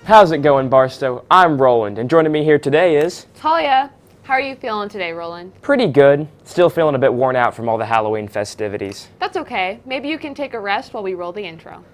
How's it going, Barstow? I'm Roland, and joining me here today is... Talia, how are you feeling today, Roland? Pretty good. Still feeling a bit worn out from all the Halloween festivities. That's okay. Maybe you can take a rest while we roll the intro.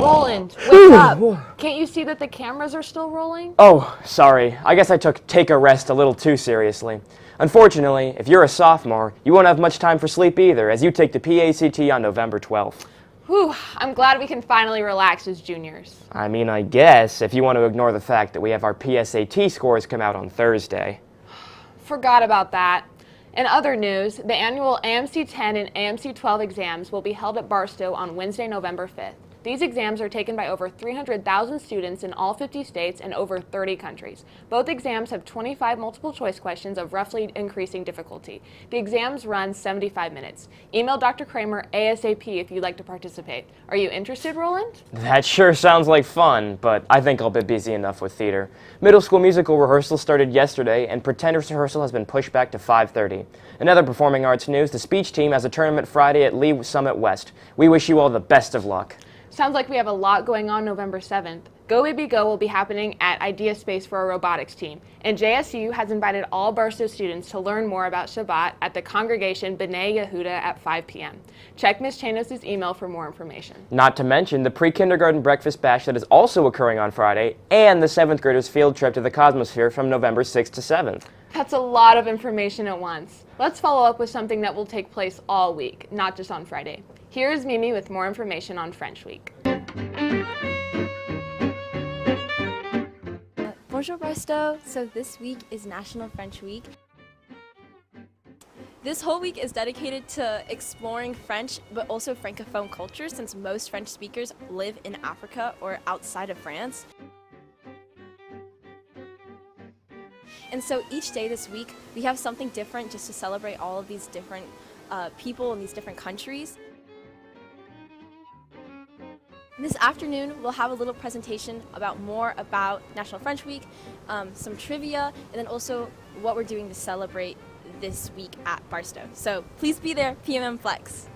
Roland, wake up. Can't you see that the cameras are still rolling? Oh, sorry. I guess I took take a rest a little too seriously. Unfortunately, if you're a sophomore, you won't have much time for sleep either, as you take the PACT on November 12th. Whew, I'm glad we can finally relax as juniors. I mean, I guess, if you want to ignore the fact that we have our PSAT scores come out on Thursday. Forgot about that. In other news, the annual AMC 10 and AMC 12 exams will be held at Barstow on Wednesday, November 5th. These exams are taken by over 300,000 students in all 50 states and over 30 countries. Both exams have 25 multiple choice questions of roughly increasing difficulty. The exams run 75 minutes. Email Dr. Kramer ASAP if you'd like to participate. Are you interested, Roland? That sure sounds like fun, but I think I'll be busy enough with theater. Middle school musical rehearsal started yesterday, and Pretenders rehearsal has been pushed back to 5:30. In other performing arts news, the speech team has a tournament Friday at Lee Summit West. We wish you all the best of luck. Sounds like we have a lot going on November 7th. Go Baby Go will be happening at Idea Space for our robotics team. And JSU has invited all Barstow students to learn more about Shabbat at the congregation B'nai Yehuda at 5 p.m. Check Ms. Chanos' email for more information. Not to mention the pre-kindergarten breakfast bash that is also occurring on Friday, and the 7th graders field trip to the Cosmosphere from November 6th to 7th. That's a lot of information at once. Let's follow up with something that will take place all week, not just on Friday. Here is Mimi with more information on French Week. Bonjour Barstow. So this week is National French Week. This whole week is dedicated to exploring French, but also Francophone culture, since most French speakers live in Africa or outside of France. And so each day this week, we have something different just to celebrate all of these different people in these different countries. This afternoon, we'll have a little presentation more about National French Week, some trivia, and then also what we're doing to celebrate this week at Barstow. So please be there, PMM Flex.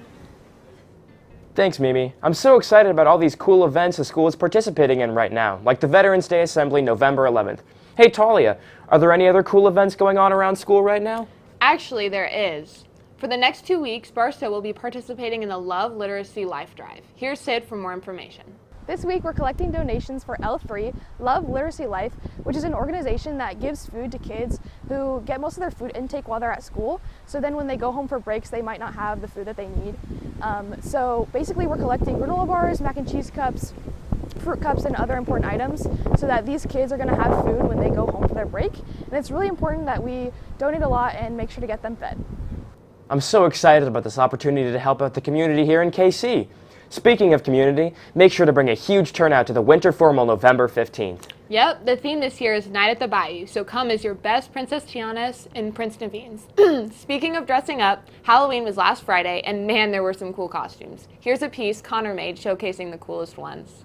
Thanks, Mimi. I'm so excited about all these cool events the school is participating in right now, like the Veterans Day Assembly November 11th. Hey, Talia, are there any other cool events going on around school right now? Actually, there is. For the next 2 weeks, Barstow will be participating in the Love Literacy Life Drive. Here's Sid for more information. This week we're collecting donations for L3, Love Literacy Life, which is an organization that gives food to kids who get most of their food intake while they're at school. So then when they go home for breaks, they might not have the food that they need. So basically we're collecting granola bars, mac and cheese cups, fruit cups, and other important items so that these kids are going to have food when they go home for their break. And it's really important that we donate a lot and make sure to get them fed. I'm so excited about this opportunity to help out the community here in KC. Speaking of community, make sure to bring a huge turnout to the Winter Formal November 15th. Yep, the theme this year is Night at the Bayou, so come as your best Princess Tianas and Prince Naveen's. Speaking of dressing up, Halloween was last Friday, and man, there were some cool costumes. Here's a piece Connor made showcasing the coolest ones.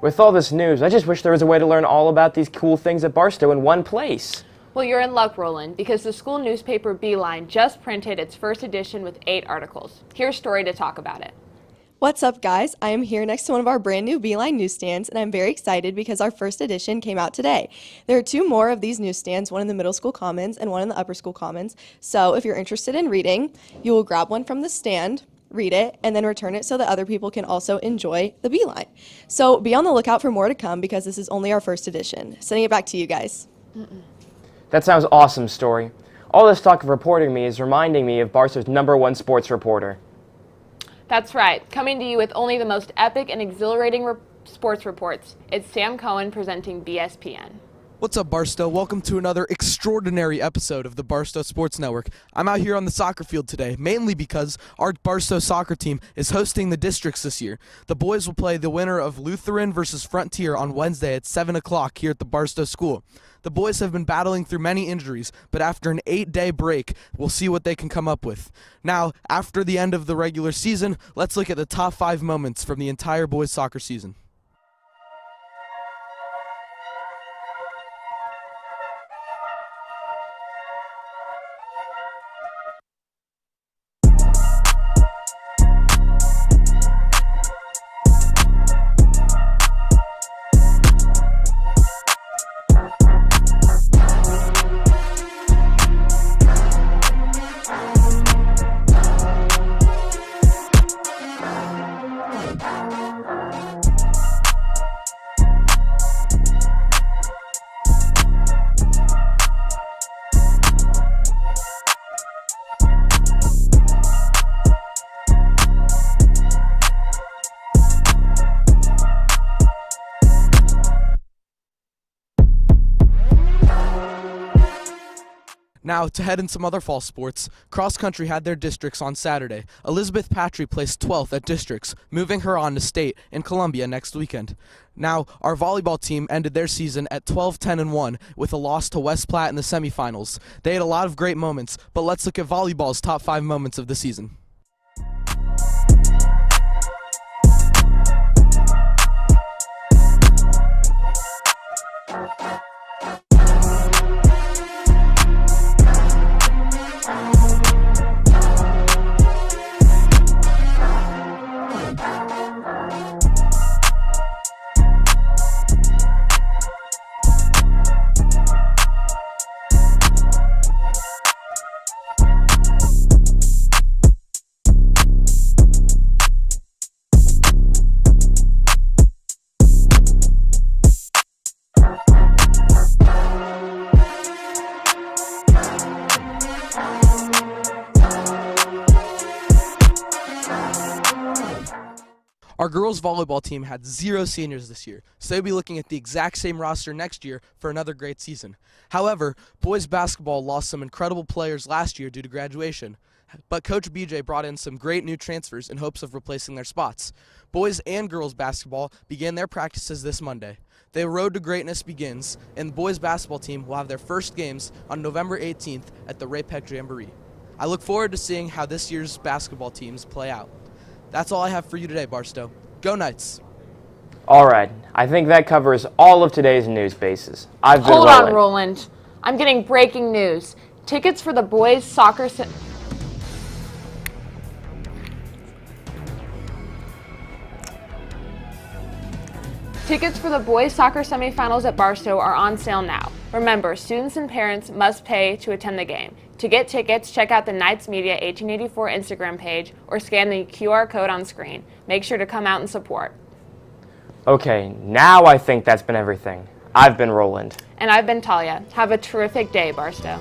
With all this news, I just wish there was a way to learn all about these cool things at Barstow in one place. Well, you're in luck, Roland, because the school newspaper Beeline just printed its first edition with 8 articles. Here's Story to talk about it. What's up, guys? I am here next to one of our brand new Beeline newsstands, and I'm very excited because our first edition came out today. There are 2 more of these newsstands, one in the middle school commons and one in the upper school commons. So if you're interested in reading, you will grab one from the stand, read it, and then return it so that other people can also enjoy the Beeline. So be on the lookout for more to come because this is only our first edition. Sending it back to you guys. That sounds awesome, Story. All this talk of reporting me is reminding me of Barstow's #1 sports reporter. That's right. Coming to you with only the most epic and exhilarating sports reports, it's Sam Cohen presenting BSPN. What's up, Barstow? Welcome to another extraordinary episode of the Barstow Sports Network. I'm out here on the soccer field today, mainly because our Barstow soccer team is hosting the districts this year. The boys will play the winner of Lutheran versus Frontier on Wednesday at 7 o'clock here at the Barstow School. The boys have been battling through many injuries, but after an 8-day break, we'll see what they can come up with. Now, after the end of the regular season, let's look at the top 5 moments from the entire boys soccer season. Now, to head in some other fall sports, cross country had their districts on Saturday. Elizabeth Patry placed 12th at districts, moving her on to state in Columbia next weekend. Now, our volleyball team ended their season at 12-10-1 with a loss to West Platte in the semifinals. They had a lot of great moments, but let's look at volleyball's top 5 moments of the season. Our girls volleyball team had 0 seniors this year, so they'll be looking at the exact same roster next year for another great season. However, boys basketball lost some incredible players last year due to graduation, but Coach BJ brought in some great new transfers in hopes of replacing their spots. Boys and girls basketball began their practices this Monday. The road to greatness begins, and the boys basketball team will have their first games on November 18th at the Ray Peck Jamboree. I look forward to seeing how this year's basketball teams play out. That's all I have for you today, Barstow. Go Knights! All right, I think that covers all of today's news bases. I've been Hold on, Roland. I'm getting breaking news. Tickets for the boys soccer semifinals at Barstow are on sale now. Remember, students and parents must pay to attend the game. To get tickets, check out the Knights Media 1884 Instagram page or scan the QR code on screen. Make sure to come out and support. Okay, now I think that's been everything. I've been Roland. And I've been Talia. Have a terrific day, Barstow.